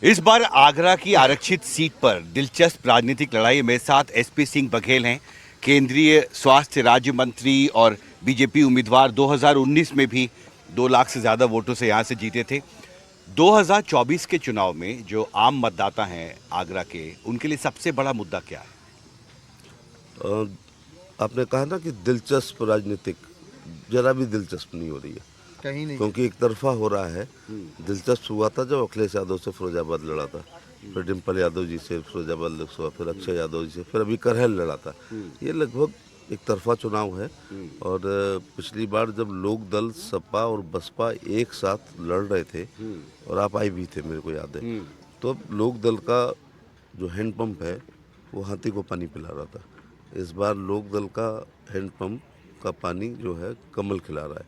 इस बार आगरा की आरक्षित सीट पर दिलचस्प राजनीतिक लड़ाई में साथ एसपी सिंह बघेल हैं। केंद्रीय स्वास्थ्य राज्य मंत्री और बीजेपी उम्मीदवार 2019 में भी 2 लाख से ज्यादा वोटों से यहां से जीते थे। 2024 के चुनाव में जो आम मतदाता हैं आगरा के, उनके लिए सबसे बड़ा मुद्दा क्या है? अ, आपने कहा ना कि दिलचस्प राजनीतिक, जरा भी दिलचस्प नहीं हो रही है कहीं नहीं है। क्योंकि एक तरफा हो रहा है। दिलचस्प हुआ था जब अखिलेश यादव से फिरोजाबाद लड़ा था, फिर डिम्पल यादव जी से फिरोजाबाद लोकसभा, फिर अक्षय यादव जी से, फिर अभी करहल लड़ा था। ये लगभग एक तरफा चुनाव है। और पिछली बार जब लोक दल, सपा और बसपा एक साथ लड़ रहे थे और आप आई भी थे, मेरे को याद है, तो अब लोक दल का जो हैंडपंप है वो हाथी को पानी पिला रहा था। इस बार लोक दल का हैंडपंप का पानी जो है कमल खिला रहा है।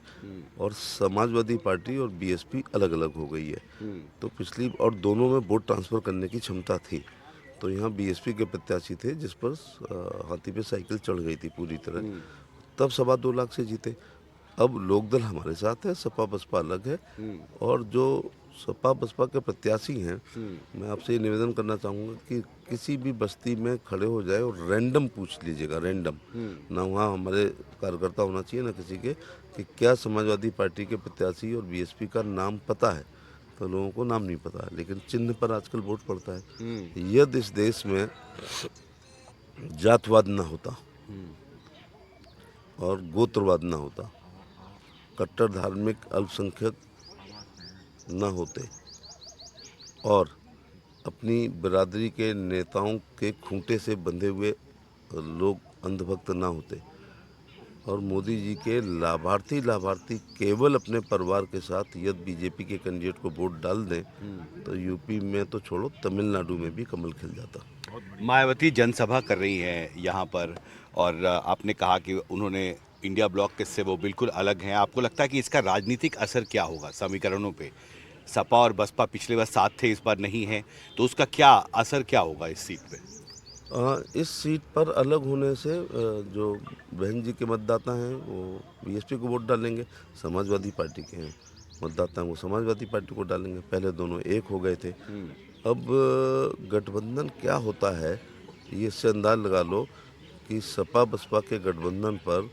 और समाजवादी पार्टी और बीएसपी अलग अलग हो गई है। तो पिछली और दोनों में वोट ट्रांसफ़र करने की क्षमता थी। तो यहाँ बीएसपी के प्रत्याशी थे जिस पर हाथी पे साइकिल चढ़ गई थी पूरी तरह, तब 2.25 लाख से जीते। अब लोकदल हमारे साथ है, सपा बसपा अलग है। और जो सपा बसपा के प्रत्याशी हैं, मैं आपसे ये निवेदन करना चाहूँगा कि किसी भी बस्ती में खड़े हो जाए और रैंडम पूछ लीजिएगा, रैंडम ना, वहाँ हमारे कार्यकर्ता होना चाहिए ना किसी के, कि क्या समाजवादी पार्टी के प्रत्याशी और बीएसपी का नाम पता है, तो लोगों को नाम नहीं पता है, लेकिन चिन्ह पर आजकल वोट पड़ता है। यदि इस देश में जातवाद ना होता और गोत्रवाद ना होता, कट्टर धार्मिक अल्पसंख्यक न होते और अपनी बिरादरी के नेताओं के खूंटे से बंधे हुए लोग अंधभक्त ना होते और मोदी जी के लाभार्थी केवल अपने परिवार के साथ यदि बीजेपी के कैंडिडेट को वोट डाल दें, तो यूपी में तो छोड़ो, तमिलनाडु में भी कमल खिल जाता। मायावती जनसभा कर रही हैं यहाँ पर, और आपने कहा कि उन्होंने इंडिया ब्लॉक के से वो बिल्कुल अलग हैं। आपको लगता है कि इसका राजनीतिक असर क्या होगा समीकरणों पे? सपा और बसपा पिछले बार साथ थे, इस बार नहीं है, तो उसका क्या असर क्या होगा इस सीट पे? इस सीट पर अलग होने से जो बहन जी के मतदाता हैं वो बीएसपी को वोट डालेंगे, समाजवादी पार्टी के हैं मतदाता हैं वो समाजवादी पार्टी को डालेंगे। पहले दोनों एक हो गए थे। अब गठबंधन क्या होता है, ये इससे अंदाज लगा लो कि सपा बसपा के गठबंधन पर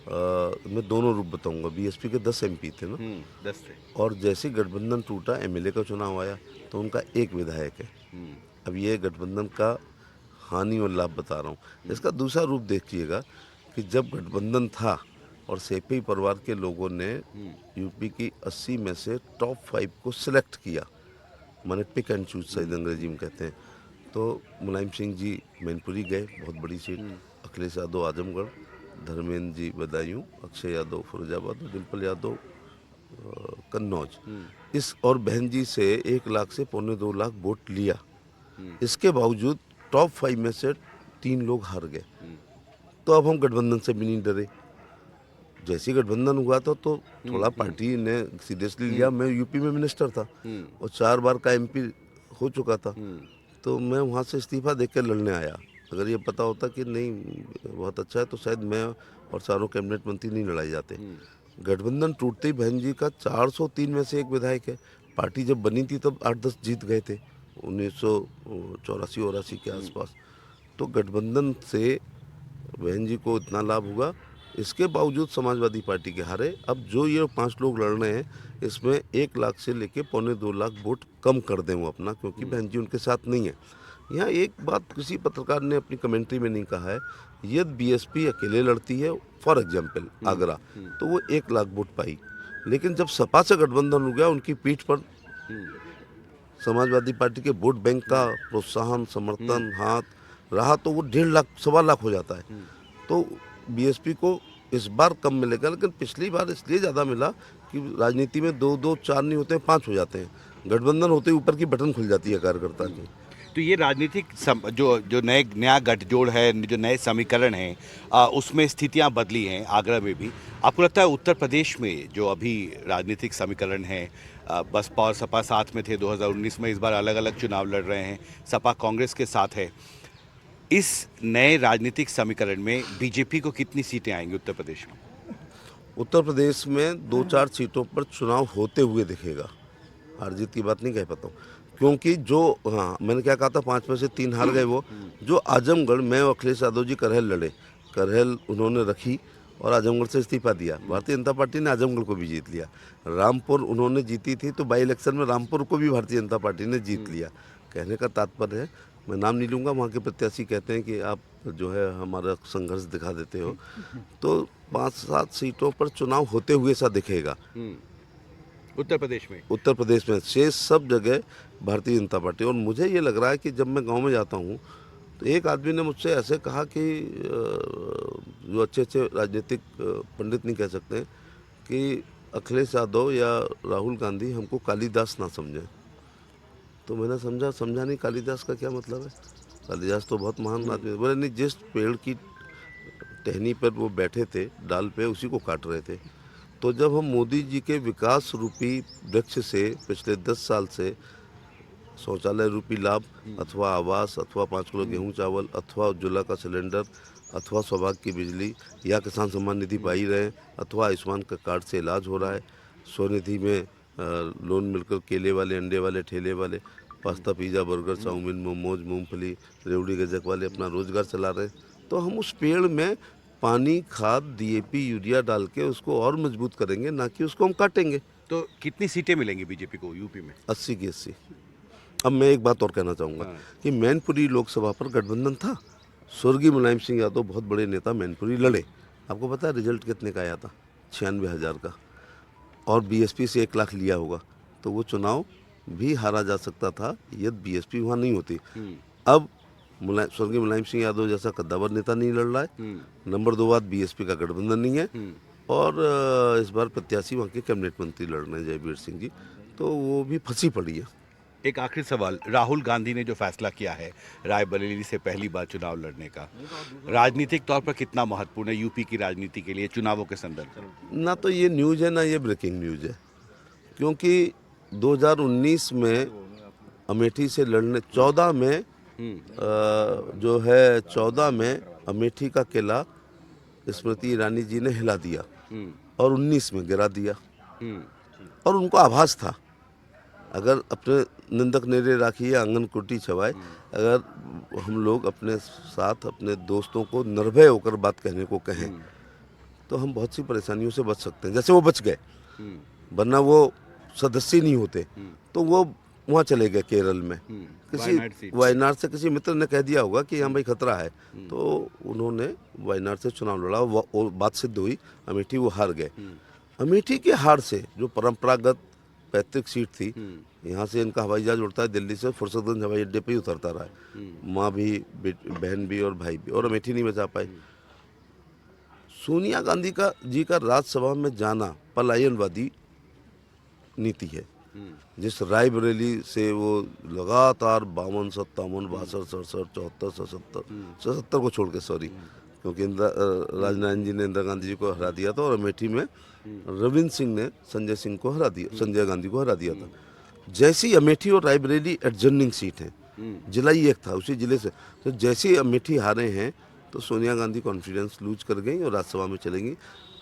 मैं दोनों रूप बताऊंगा। बीएसपी के 10 एमपी थे ना, 10 थे। और जैसे गठबंधन टूटा, एमएलए का चुनाव आया, तो उनका एक विधायक है। अब ये गठबंधन का हानि और लाभ बता रहा हूँ। इसका दूसरा रूप देखिएगा कि जब गठबंधन था और सेपी परिवार के लोगों ने यूपी की 80 में से टॉप 5 को सिलेक्ट किया, माने पिक एंड चूज शायद अंग्रेजी में कहते हैं, तो मुलायम सिंह जी मैनपुरी गए, बहुत बड़ी सीट, अखिलेश यादव आजमगढ़, धर्मेंद्र जी बदायूं, अक्षय यादव फिरोजाबाद और डिम्पल यादव कन्नौज। इस और बहन जी से 1 लाख से 1.25 लाख वोट लिया। इसके बावजूद टॉप 5 में से 3 लोग हार गए। तो अब हम गठबंधन से भी नहीं डरे। जैसे ही गठबंधन हुआ था तो थोड़ा पार्टी ने सीरियसली लिया। मैं यूपी में मिनिस्टर था और 4 बार का एमपी हो चुका था, तो मैं वहाँ से इस्तीफा देकर लड़ने आया। अगर ये पता होता कि नहीं बहुत अच्छा है, तो शायद मैं और चारों कैबिनेट मंत्री नहीं लड़ाई जाते। गठबंधन टूटते ही बहन जी का 403 में से एक विधायक है। पार्टी जब बनी थी तब 8-10 जीत गए थे 1984-84 के आसपास। तो गठबंधन से बहन जी को इतना लाभ हुआ। इसके बावजूद समाजवादी पार्टी के हारे। अब जो ये 5 लोग लड़ रहे हैं, इसमें 1 लाख से लेके 1.25 लाख वोट कम कर दें वो अपना, क्योंकि बहन जी उनके साथ नहीं है। यहाँ एक बात किसी पत्रकार ने अपनी कमेंट्री में नहीं कहा है, यदि बीएसपी अकेले लड़ती है फॉर एग्जाम्पल आगरा, तो वो 1 लाख वोट पाई, लेकिन जब सपा से गठबंधन हो गया, उनकी पीठ पर समाजवादी पार्टी के वोट बैंक का प्रोत्साहन, समर्थन हाथ रहा, तो वो 1.5 लाख 1.25 लाख हो जाता है। तो बीएसपी को इस बार कम मिलेगा, लेकिन पिछली बार इसलिए ज़्यादा मिला कि राजनीति में 2-2 4 नहीं होते हैं, 5 हो जाते हैं। गठबंधन होते ही ऊपर की बटन खुल जाती है कार्यकर्ता की। तो ये राजनीतिक जो जो नया गठजोड़ है, जो नए समीकरण हैं, उसमें स्थितियां बदली हैं आगरा में भी। आपको लगता है उत्तर प्रदेश में जो अभी राजनीतिक समीकरण है, बसपा और सपा साथ में थे 2019 में, इस बार अलग अलग चुनाव लड़ रहे हैं, सपा कांग्रेस के साथ है, इस नए राजनीतिक समीकरण में बीजेपी को कितनी सीटें आएंगी उत्तर प्रदेश में? उत्तर प्रदेश में 2-4 सीटों पर चुनाव होते हुए दिखेगा, हार जीत की बात नहीं कह पाता हूँ। क्योंकि जो, हाँ मैंने क्या कहा था, 5 में से 3 हार गए वो। जो आजमगढ़ में अखिलेश यादव जी करहल लड़े, करहल उन्होंने रखी और आजमगढ़ से इस्तीफा दिया। भारतीय जनता पार्टी ने आजमगढ़ को भी जीत लिया। रामपुर उन्होंने जीती थी, तो बाई इलेक्शन में रामपुर को भी भारतीय जनता पार्टी ने जीत लिया। कहने का तात्पर्य है, मैं नाम नहीं लूँगा, वहाँ के प्रत्याशी कहते हैं कि आप जो है हमारा संघर्ष दिखा देते हो, तो 5-7 सीटों पर चुनाव होते हुए सा दिखेगा उत्तर प्रदेश में। उत्तर प्रदेश में। शेष सब जगह भारतीय जनता पार्टी। और मुझे ये लग रहा है कि जब मैं गांव में जाता हूँ तो एक आदमी ने मुझसे ऐसे कहा कि जो अच्छे अच्छे राजनीतिक पंडित नहीं कह सकते, कि अखिलेश यादव या राहुल गांधी हमको कालिदास ना समझें। तो मैंने समझा नहीं कालिदास का क्या मतलब है। कालिदास तो बहुत महान आदमी है। बोले नहीं, जिस पेड़ की टहनी पर वो बैठे थे डाल पे, उसी को काट रहे थे। तो जब हम मोदी जी के विकास रूपी वृक्ष से पिछले 10 साल से शौचालय रूपी लाभ, अथवा आवास, अथवा 5 किलो गेहूं चावल, अथवा उज्ज्वला का सिलेंडर, अथवा सौभाग्य की बिजली, या किसान सम्मान निधि पाई रहे हैं, अथवा आयुष्मान का कार्ड से इलाज हो रहा है, स्वनिधि में लोन मिलकर केले वाले, अंडे वाले, ठेले वाले, pasta, pizza, burger, chow mein, momos, मूंगफली, रेवड़ी गजक वाले अपना रोजगार चला रहे हैं। तो हम उस पेड़ में पानी, खाद, डीएपी, यूरिया डाल के उसको और मजबूत करेंगे, ना कि उसको हम काटेंगे। तो कितनी सीटें मिलेंगी बीजेपी को यूपी में? 80 की 80। अब मैं एक बात और कहना चाहूँगा कि मैनपुरी लोकसभा पर गठबंधन था। स्वर्गीय मुलायम सिंह यादव बहुत बड़े नेता मैनपुरी लड़े। आपको पता है रिजल्ट कितने का आया था? 96,000 का। और बीएसपी से 1 लाख लिया होगा, तो वो चुनाव भी हारा जा सकता था यदि बीएसपी वहाँ नहीं होती। अब स्वर्गीय मुलायम सिंह यादव जैसा कद्दावर नेता नहीं लड़ रहा है। नंबर 2 बात, बीएसपी का गठबंधन नहीं है। और इस बार प्रत्याशी वहाँ के कैबिनेट मंत्री लड़ रहे हैं, जयवीर सिंह जी, तो वो भी फंसी पड़ी है। एक आखिरी सवाल, राहुल गांधी ने जो फैसला किया है रायबरेली से पहली बार चुनाव लड़ने का, राजनीतिक तौर पर कितना महत्वपूर्ण है यूपी की राजनीति के लिए चुनावों के संदर्भ में? ना तो ये न्यूज़ है, ना ये ब्रेकिंग न्यूज़ है, क्योंकि 2019 में अमेठी से लड़ने 14 में जो है 14 में अमेठी का किला स्मृति ईरानी जी ने हिला दिया और 19 में गिरा दिया। और उनको आभास था, अगर अपने निंदक नेरे राखिए आंगन कुटी छवाए, अगर हम लोग अपने साथ अपने दोस्तों को निर्भय होकर बात कहने को कहें तो हम बहुत सी परेशानियों से बच सकते हैं। जैसे वो बच गए, वरना वो सदस्य नहीं होते, तो वो वहाँ चले गए केरल में। किसी वायनाड से किसी मित्र ने कह दिया होगा कि हाँ भाई खतरा है, तो उन्होंने वायनाड से चुनाव लड़ा, वो बात सिद्ध हुई, अमेठी वो हार गए। अमेठी के हार से जो परंपरागत पैतृक सीट थी, यहाँ से इनका हवाई जहाज उड़ता है दिल्ली से, फुर्सतगंज हवाई अड्डे पे ही उतरता रहा है, माँ भी, बहन भी और भाई भी, और अमेठी नहीं बचा पाई। सोनिया गांधी का जी का राज्यसभा में जाना पलायनवादी नीति है। जिस रायबरेली से वो लगातार 52, 57, 62, 67, 74, 77 को छोड़ के, सॉरी, क्योंकि राजनारायण जी ने इंदिरा गांधी जी को हरा दिया था, और अमेठी में रविंद्र सिंह ने संजय सिंह को हरा दिया, संजय गांधी को हरा दिया था। जैसी अमेठी और रायबरेली एडजर्निंग सीट है, जिला ही एक था उसी जिले से, तो जैसे ही अमेठी हारे हैं तो सोनिया गांधी कॉन्फिडेंस लूज कर गई और राज्यसभा में चलेंगी।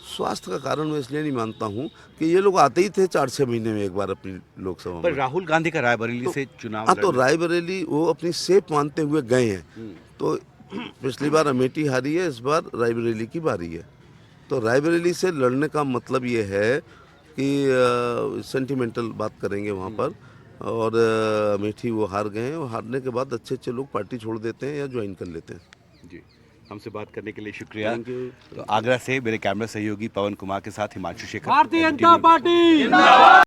स्वास्थ्य का कारण मैं इसलिए नहीं मानता हूं कि ये लोग आते ही थे 4-6 महीने में एक बार अपनी लोकसभा पर में। राहुल गांधी का रायबरेली से चुनाव हाँ, तो रायबरेली वो अपनी सेफ मानते हुए गए हैं। तो पिछली बार अमेठी हारी है, इस बार रायबरेली की बारी है। तो रायबरेली से लड़ने का मतलब ये है कि सेंटिमेंटल बात करेंगे वहाँ पर, और अमेठी वो हार गए हैं, और हारने के बाद अच्छे अच्छे लोग पार्टी छोड़ देते हैं या ज्वाइन कर लेते हैं। जी, हमसे बात करने के लिए शुक्रिया। Thank you. तो आगरा से मेरे कैमरा सहयोगी पवन कुमार के साथ हिमांशु शेखर, भारतीय जनता पार्टी